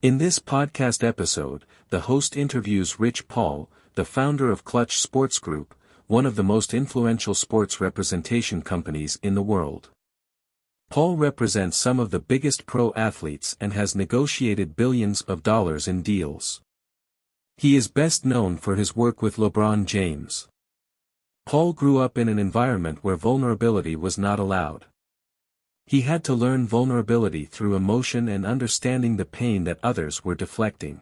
In this podcast episode, the host interviews Rich Paul, the founder of Klutch Sports Group, one of the most influential sports representation companies in the world. Paul represents some of the biggest pro athletes and has negotiated billions of dollars in deals. He is best known for his work with LeBron James. Paul grew up in an environment where vulnerability was not allowed. He had to learn vulnerability through emotion and understanding the pain that others were deflecting.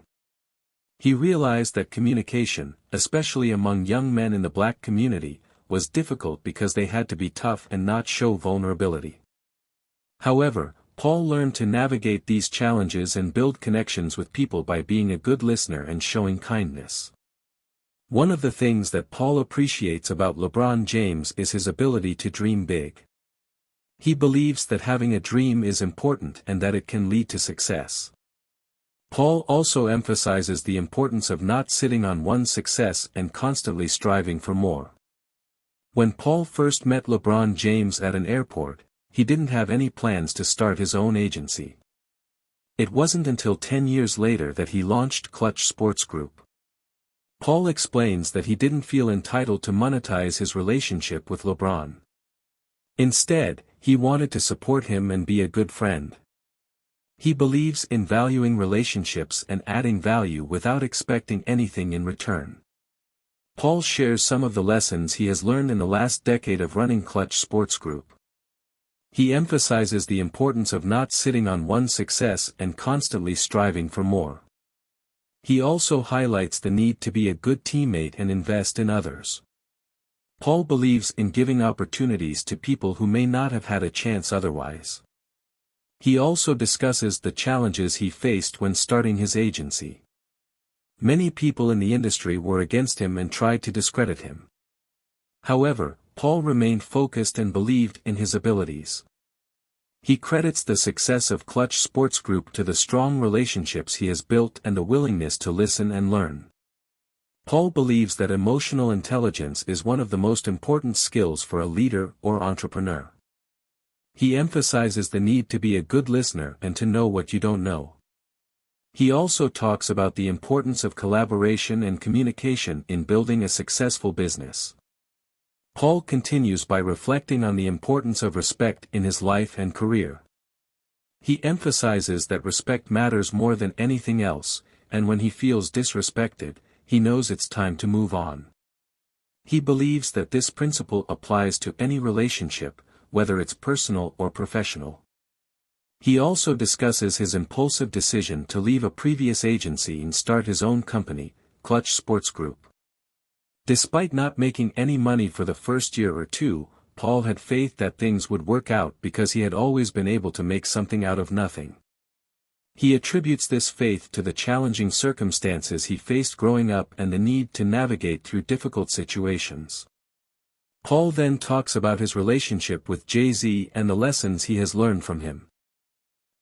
He realized that communication, especially among young men in the black community, was difficult because they had to be tough and not show vulnerability. However, Paul learned to navigate these challenges and build connections with people by being a good listener and showing kindness. One of the things that Paul appreciates about LeBron James is his ability to dream big. He believes that having a dream is important and that it can lead to success. Paul also emphasizes the importance of not sitting on one's success and constantly striving for more. When Paul first met LeBron James at an airport, he didn't have any plans to start his own agency. It wasn't until 10 years later that he launched Klutch Sports Group. Paul explains that he didn't feel entitled to monetize his relationship with LeBron. Instead, he wanted to support him and be a good friend. He believes in valuing relationships and adding value without expecting anything in return. Paul shares some of the lessons he has learned in the last decade of running Klutch Sports Group. He emphasizes the importance of not sitting on one's success and constantly striving for more. He also highlights the need to be a good teammate and invest in others. Paul believes in giving opportunities to people who may not have had a chance otherwise. He also discusses the challenges he faced when starting his agency. Many people in the industry were against him and tried to discredit him. However, Paul remained focused and believed in his abilities. He credits the success of Klutch Sports Group to the strong relationships he has built and the willingness to listen and learn. Paul believes that emotional intelligence is one of the most important skills for a leader or entrepreneur. He emphasizes the need to be a good listener and to know what you don't know. He also talks about the importance of collaboration and communication in building a successful business. Paul continues by reflecting on the importance of respect in his life and career. He emphasizes that respect matters more than anything else, and when he feels disrespected, he knows it's time to move on. He believes that this principle applies to any relationship, whether it's personal or professional. He also discusses his impulsive decision to leave a previous agency and start his own company, Klutch Sports Group. Despite not making any money for the first year or two, Paul had faith that things would work out because he had always been able to make something out of nothing. He attributes this faith to the challenging circumstances he faced growing up and the need to navigate through difficult situations. Paul then talks about his relationship with Jay-Z and the lessons he has learned from him.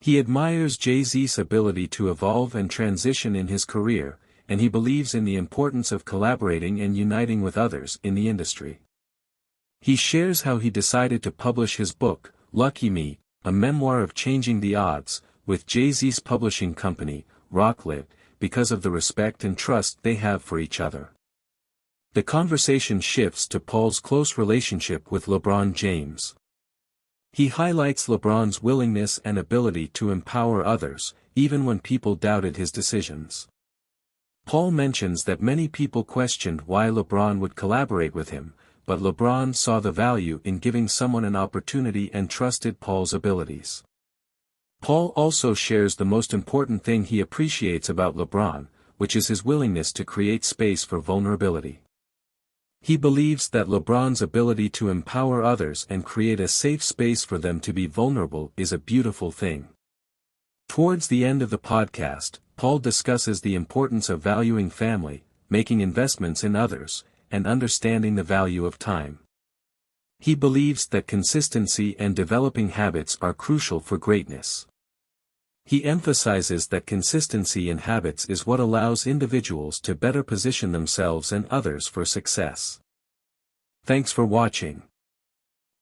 He admires Jay-Z's ability to evolve and transition in his career, and he believes in the importance of collaborating and uniting with others in the industry. He shares how he decided to publish his book, Lucky Me, a memoir of changing the odds, with Jay-Z's publishing company, Rocklit, because of the respect and trust they have for each other. The conversation shifts to Paul's close relationship with LeBron James. He highlights LeBron's willingness and ability to empower others, even when people doubted his decisions. Paul mentions that many people questioned why LeBron would collaborate with him, but LeBron saw the value in giving someone an opportunity and trusted Paul's abilities. Paul also shares the most important thing he appreciates about LeBron, which is his willingness to create space for vulnerability. He believes that LeBron's ability to empower others and create a safe space for them to be vulnerable is a beautiful thing. Towards the end of the podcast, Paul discusses the importance of valuing family, making investments in others, and understanding the value of time. He believes that consistency and developing habits are crucial for greatness. He emphasizes that consistency in habits is what allows individuals to better position themselves and others for success. Thanks for watching.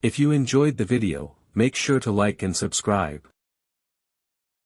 If you enjoyed the video, make sure to like and subscribe.